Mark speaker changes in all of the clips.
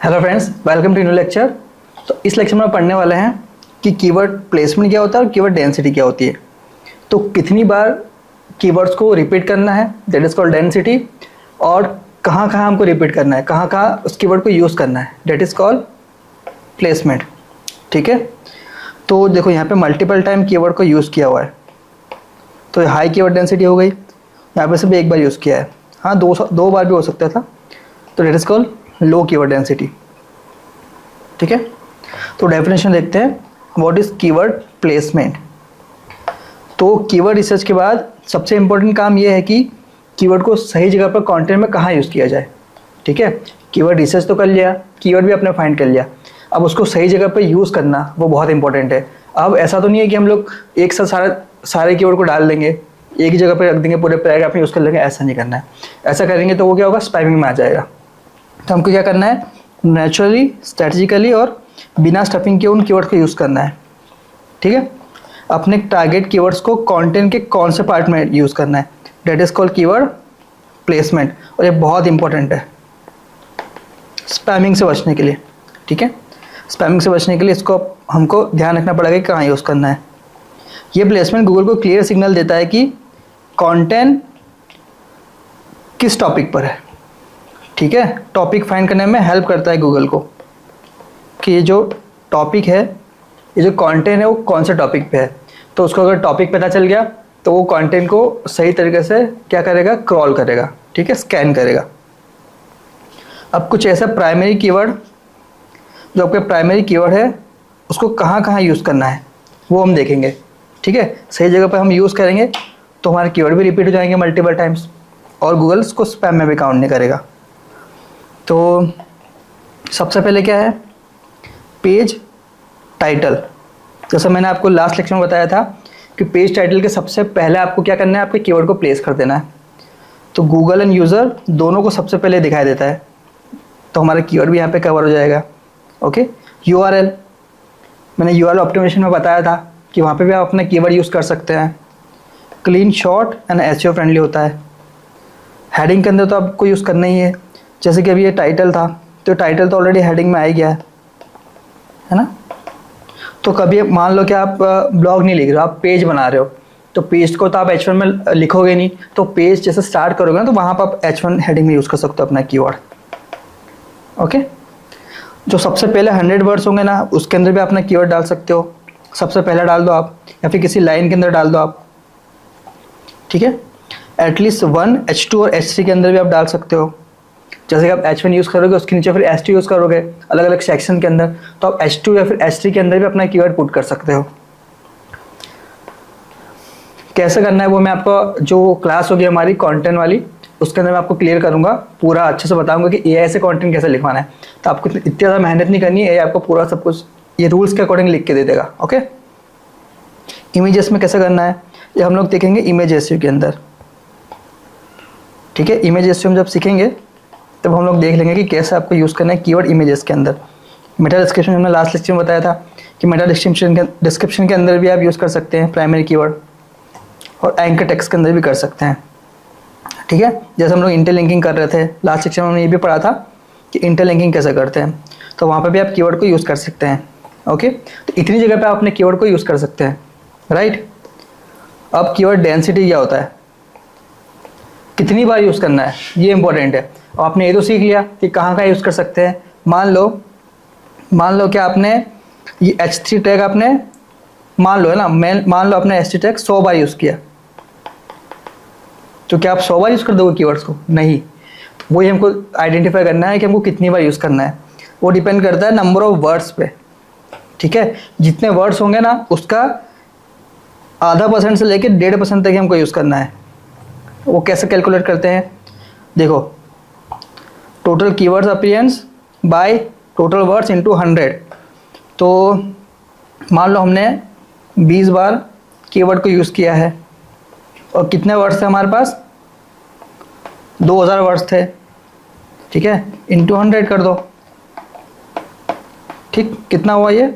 Speaker 1: Hello friends, welcome to new lecture. तो इस lecture में पढ़ने वाले हैं कि कीवर्ड प्लेसमेंट क्या होता है और कीवर्ड डेंसिटी क्या होती है। तो कितनी बार कीवर्ड्स को रिपीट करना है, दैट इज़ कॉल्ड डेंसिटी, और कहाँ कहाँ हमको रिपीट करना है, कहाँ कहाँ उस कीवर्ड को यूज़ करना है, दैट इज़ कॉल्ड प्लेसमेंट। ठीक है, तो देखो यहाँ पे मल्टीपल टाइम कीवर्ड को यूज़ किया हुआ है। तो हाई कीवर्ड डेंसिटी हो गई, यहाँ पे सिर्फ एक बार यूज़ किया है। हाँ, दो बार भी हो सकता था, तो that is called low keyword density. ठीक है, तो डेफिनेशन देखते हैं, व्हाट इज कीवर्ड प्लेसमेंट। तो कीवर्ड रिसर्च के बाद सबसे इंपॉर्टेंट काम यह है कि कीवर्ड को सही जगह पर कंटेंट में कहाँ यूज़ किया जाए। ठीक है, कीवर्ड रिसर्च तो कर लिया, कीवर्ड भी आपने फाइंड कर लिया, अब उसको सही जगह पर यूज़ करना वो बहुत इंपॉर्टेंट है। अब ऐसा तो नहीं है कि हम लोग एक साथ सारे कीवर्ड को डाल देंगे, एक ही जगह पर रख देंगे, पूरे पैराग्राफ में यूज़ कर लेंगे, ऐसा नहीं करना है। ऐसा करेंगे तो वो क्या होगा, स्पैमिंग में आ जाएगा। तो हमको क्या करना है, नेचुरली, स्ट्रेटजिकली और बिना स्टफिंग के उन कीवर्ड्स को यूज़ करना है। ठीक है, अपने टारगेट कीवर्ड्स को कंटेंट के कौन से पार्ट में यूज़ करना है, that is called keyword placement. और ये बहुत इंपॉर्टेंट है स्पैमिंग से बचने के लिए। ठीक है, स्पैमिंग से बचने के लिए इसको हमको ध्यान रखना पड़ेगा कि कहाँ यूज़ करना है। ये प्लेसमेंट गूगल को क्लियर सिग्नल देता है कि कंटेंट किस टॉपिक पर है। ठीक है, टॉपिक फाइंड करने में हेल्प करता है गूगल को कि ये जो टॉपिक है, ये जो कंटेंट है वो कौन से टॉपिक पे है। तो उसको अगर टॉपिक पता चल गया तो वो कंटेंट को सही तरीके से क्या करेगा, क्रॉल करेगा। ठीक है, स्कैन करेगा। अब कुछ ऐसा प्राइमरी कीवर्ड, जो आपके प्राइमरी कीवर्ड है, उसको कहाँ कहाँ यूज़ करना है वो हम देखेंगे। ठीक है, सही जगह पर हम यूज़ करेंगे तो हमारे कीवर्ड भी रिपीट हो जाएंगे मल्टीपल टाइम्स, और गूगल उसको स्पैम में भी काउंट नहीं करेगा। तो सबसे पहले क्या है, पेज टाइटल। जैसा मैंने आपको लास्ट लेक्चर में बताया था कि पेज टाइटल के सबसे पहले आपको क्या करना है, आपके कीवर्ड को प्लेस कर देना है। तो गूगल एंड यूज़र दोनों को सबसे पहले दिखाई देता है, तो हमारा कीवर्ड भी यहाँ पे कवर हो जाएगा। ओके, यूआरएल, मैंने यूआरएल ऑप्टिमाइजेशन में बताया था कि वहाँ पे भी आप अपना कीवर्ड यूज़ कर सकते हैं। Clean, short and SEO friendly होता है। हेडिंग के अंदर तो आपको यूज़ करना ही है, जैसे कि अभी ये टाइटल था, तो टाइटल तो ऑलरेडी हेडिंग में आ ही गया है ना। तो कभी मान लो कि आप ब्लॉग नहीं लिख रहे हो, आप पेज बना रहे हो, तो पेज को तो आप H1 में लिखोगे नहीं, तो पेज जैसे स्टार्ट करोगे ना, तो वहाँ पर आप H1 हेडिंग में यूज़ कर सकते हो अपना कीवर्ड। ओके, जो सबसे पहले 100 वर्ड्स होंगे ना, उसके अंदर भी अपना कीवर्ड डाल सकते हो। सबसे पहले डाल दो आप, या फिर किसी लाइन के अंदर डाल दो आप। ठीक है, एटलीस्ट 1 H2 और H3 के अंदर भी आप डाल सकते हो। जैसे कि आप H1 यूज़ करोगे, उसके नीचे फिर H2 यूज़ करोगे अलग अलग सेक्शन के अंदर, तो आप H2 या फिर H3 के अंदर भी अपना कीवर्ड पुट कर सकते हो। कैसे करना है वो मैं आपको, जो क्लास होगी हमारी कंटेंट वाली, उसके अंदर मैं आपको क्लियर करूंगा, पूरा अच्छे से बताऊंगा कि AI से कंटेंट कैसे लिखवाना है। तो आपको इतनी ज़्यादा मेहनत नहीं करनी है, AI आपको पूरा सब कुछ ये रूल्स के अकॉर्डिंग लिख के दे देगा। ओके, इमेजेस में कैसे करना है ये हम लोग देखेंगे इमेज एसईओ के अंदर। ठीक है, इमेज एसईओ हम जब सीखेंगे तब हम लोग देख लेंगे कि कैसे आपको यूज़ करना है कीवर्ड इमेजेस के अंदर। मेटा डिस्क्रिप्शन हमने लास्ट लेक्चर में बताया था कि मेटा डिस्क्रिप्शन के अंदर भी आप यूज़ कर सकते हैं प्राइमरी कीवर्ड, और एंकर टेक्स्ट के अंदर भी कर सकते हैं। ठीक है, जैसे हम लोग इंटरलिंकिंग कर रहे थे लास्ट लेक्चर में, हमने ये भी पढ़ा था कि इंटरलिंकिंग कैसे करते हैं, तो वहाँ पर भी आप कीवर्ड को यूज़ कर सकते हैं। ओके, तो इतनी जगह पर आप अपने कीवर्ड को यूज़ कर सकते हैं, राइट। अब कीवर्ड डेंसिटी क्या होता है, कितनी बार यूज़ करना है, ये इंपॉर्टेंट है। और आपने ये तो सीख लिया कि कहाँ कहाँ यूज़ कर सकते हैं। मान लो कि आपने ये H3 टैग आपने मान लो आपने H3 टैग 100 बार यूज़ किया, तो क्या आप 100 बार यूज़ कर दोगे कीवर्ड्स को? नहीं, वही हमको आइडेंटिफाई करना है कि हमको कितनी बार यूज़ करना है। वो डिपेंड करता है नंबर ऑफ वर्ड्स पे। ठीक है, जितने वर्ड्स होंगे ना, उसका आधा % से लेकर 1.5% तक ही हमको यूज़ करना है। वो कैसे कैलकुलेट करते हैं, देखो, total keywords appearance by total words into 100। तो मान लो हमने 20 बार कीवर्ड को यूज़ किया है, और कितने वर्ड्स थे हमारे पास, 2000 वर्ड्स थे। ठीक है, इनटू 100 कर दो। ठीक, कितना हुआ ये,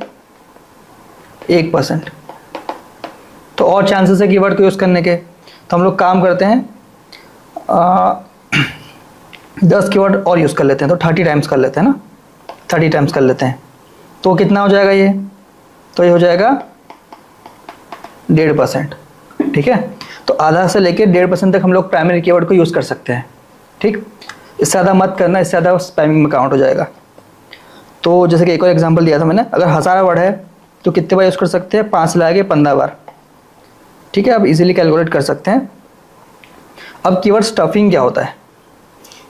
Speaker 1: 1%। तो और चांसेस है कीवर्ड को यूज़ करने के। तो हम लोग काम करते हैं, 10 कीवर्ड और यूज़ कर लेते हैं, तो 30 टाइम्स कर लेते हैं ना। 30 टाइम्स कर लेते हैं तो कितना हो जाएगा ये, तो ये हो जाएगा 1.5%। ठीक है, तो आधा से लेके 1.5% तक हम लोग प्राइमरी कीवर्ड को यूज़ कर सकते हैं। ठीक, इससे ज़्यादा मत करना, इससे ज़्यादा स्पैमिंग में काउंट हो जाएगा। तो जैसे कि एक और एग्जांपल दिया था मैंने, अगर 1000 वर्ड है तो कितने बार यूज़ कर सकते हैं, 5 से लाके 15 बार। ठीक है, आप इजीली कैलकुलेट कर सकते हैं। अब कीवर्ड स्टफिंग क्या होता है।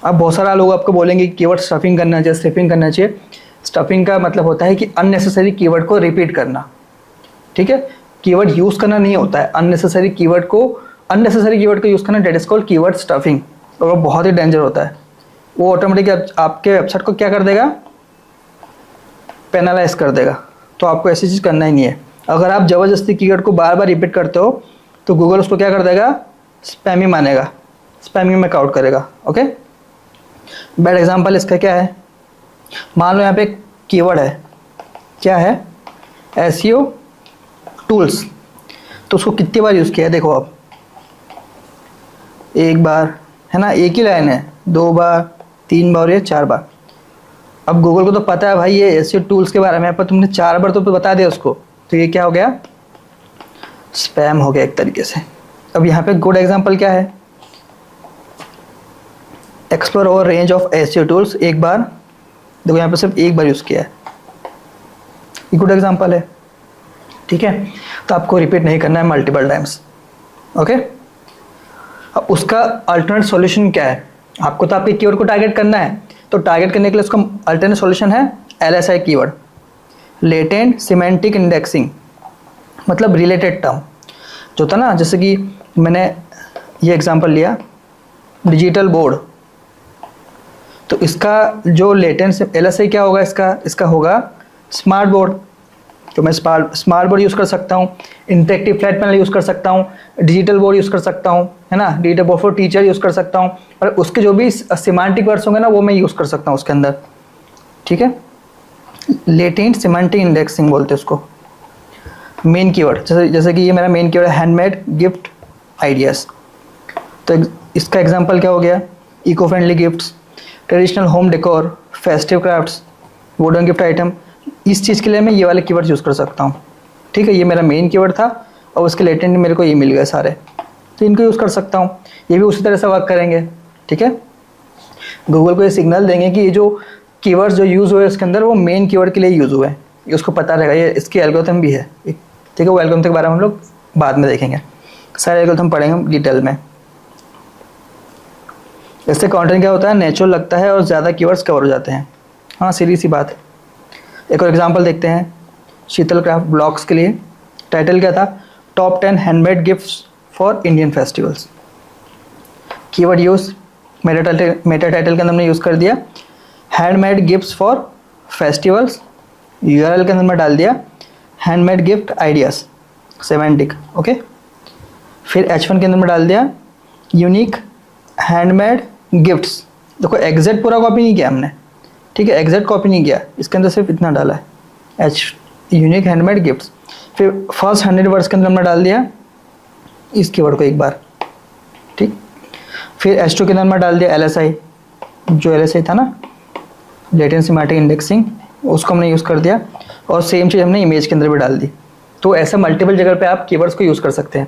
Speaker 1: अब बहुत सारा लोग आपको बोलेंगे कि कीवर्ड स्टफिंग करना चाहिए, स्ट्रिपिंग करना चाहिए। स्टफिंग का मतलब होता है कि अननेसेसरी कीवर्ड को रिपीट करना। ठीक है, कीवर्ड यूज़ करना नहीं होता है, अननेसेसरी कीवर्ड को यूज़ करना, that is called keyword stuffing. और वो बहुत ही डेंजर होता है। वो ऑटोमेटिक आपके वेबसाइट को क्या कर देगा, पेनलाइज कर देगा। तो आपको ऐसी चीज़ करना ही नहीं है। अगर आप ज़बरदस्ती कीवर्ड को बार बार रिपीट करते हो तो गूगल उसको क्या कर देगा, स्पैमी मानेगा, स्पैमिंग में काउंट करेगा। ओके, बैड एग्जांपल इसका क्या है, मान लो यहाँ पे एक कीवर्ड है, क्या है, एसईओ टूल्स। तो उसको कितनी बार यूज़ किया है, देखो आप, एक बार है ना, एक ही लाइन है, 2 बार, 3 बार, या 4 बार। अब गूगल को तो पता है भाई ये एसईओ टूल्स के बारे में, पर तुमने 4 बार तो बता दिया उसको, तो ये क्या हो गया, स्पैम हो गया एक तरीके से। अब यहाँ पे गुड एग्जांपल क्या है, explore over range of SEO tools, एक बार, देखो यहाँ पे सिर्फ एक बार यूज़ किया है, ये गुड एग्जांपल है। ठीक है, तो आपको रिपीट नहीं करना है मल्टीपल टाइम्स। ओके, अब उसका अल्टरनेट सॉल्यूशन क्या है, आपको तो आपके कीवर्ड को टारगेट करना है, तो टारगेट करने के लिए उसका अल्टरनेट सॉल्यूशन है LSI keyword, latent semantic indexing, मतलब रिलेटेड टर्म जो था ना, जैसे कि मैंने ये एग्जांपल लिया डिजिटल बोर्ड, तो इसका जो लेटेंट LSI क्या होगा, इसका होगा स्मार्ट बोर्ड। तो मैं स्मार्ट बोर्ड यूज़ कर सकता हूँ, इंटरेक्टिव फ्लैट पैनल यूज़ कर सकता हूँ, डिजिटल बोर्ड यूज़ कर सकता हूँ, है ना, digital board for teacher use कर सकता हूँ, और उसके जो भी सिमेंटिक वर्ड्स होंगे ना वो मैं यूज़ कर सकता हूँ उसके अंदर। ठीक है, लेटेंट सिमेंटिक इंडेक्सिंग बोलते हैं उसको। मेन कीवर्ड, जैसे कि ये मेरा मेन कीवर्ड है हैंडमेड गिफ्ट आइडियाज़, तो इसका एग्जाम्पल क्या हो गया, eco friendly gifts, traditional home decor, festive crafts, wooden gift item. इस चीज़ के लिए मैं ये वाले कीवर्ड्स यूज़ कर सकता हूँ। ठीक है, ये मेरा मेन कीवर्ड था और उसके लेटेंट मेरे को ये मिल गए सारे, तो इनको यूज़ कर सकता हूँ। ये भी उसी तरह से वर्क करेंगे। ठीक है, गूगल को ये सिग्नल देंगे कि ये जो कीवर्ड्स जो यूज़ हुए उसके अंदर वो मेन कीवर्ड के लिए यूज़ हुए हैं, ये उसको पता रहेगा, ये इसकी एल्गोरिथम भी है। ठीक है, वो एल्गोरिथम के बारे में हम लोग बाद में देखेंगे, सारे एल्गोरिथम पढ़ेंगे डिटेल में। इससे कंटेंट क्या होता है, नेचुरल लगता है और ज़्यादा कीवर्ड्स कवर हो जाते हैं। हाँ, सीधी सी बात। एक और एग्जांपल देखते हैं शीतल क्राफ्ट ब्लॉग्स के लिए। टाइटल क्या था, top 10 handmade gifts for Indian festivals. Keyword use Meta title के अंदर हमने यूज़ कर दिया handmade gifts for festivals, URL के अंदर मैं डाल दिया handmade gift ideas semantic. Okay, फिर H1 के अंदर मैं डाल दिया यूनिक हैंडमेड गिफ्ट्स। देखो एग्जैक्ट पूरा कॉपी नहीं किया हमने, ठीक है, एग्जैक्ट कॉपी नहीं किया, इसके अंदर सिर्फ इतना डाला है यूनिक हैंडमेड गिफ्ट्स। फिर फर्स्ट 100 वर्ड्स के अंदर मैं डाल दिया इस कीवर्ड को एक बार। ठीक, फिर H2 के अंदर मैं डाल दिया LSI, जो LSI था ना, लेटेंट सिमेंटिक इंडेक्सिंग, उसको हमने यूज़ कर दिया, और सेम चीज़ हमने इमेज के अंदर भी डाल दी। तो ऐसे मल्टीपल जगह पे आप कीवर्ड्स को यूज़ कर सकते हैं,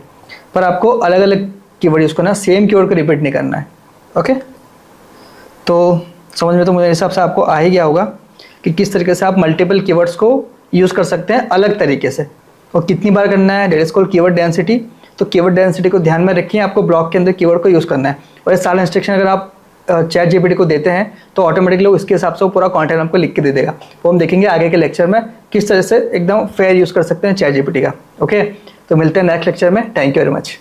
Speaker 1: पर आपको अलग अलग कीवर्ड यूज़ करना, सेम कीवर्ड को रिपीट नहीं करना है। ओके, तो समझ में तो मुझे हिसाब से आपको आ ही गया होगा कि किस तरीके से आप मल्टीपल कीवर्ड्स को यूज़ कर सकते हैं अलग तरीके से, और कितनी बार करना है, that is called keyword density. तो कीवर्ड डेंसिटी को ध्यान में रखिए, आपको ब्लॉक के अंदर कीवर्ड को यूज़ करना है, और ये सारे इंस्ट्रक्शन अगर आप ChatGPT को देते हैं तो ऑटोमेटिकली उसके हिसाब से वो पूरा कंटेंट आपको लिख के दे देगा। वो हम देखेंगे आगे के लेक्चर में किस तरह से एकदम फेयर यूज़ कर सकते हैं ChatGPT का। ओके, तो मिलते हैं नेक्स्ट लेक्चर में। Thank you very much.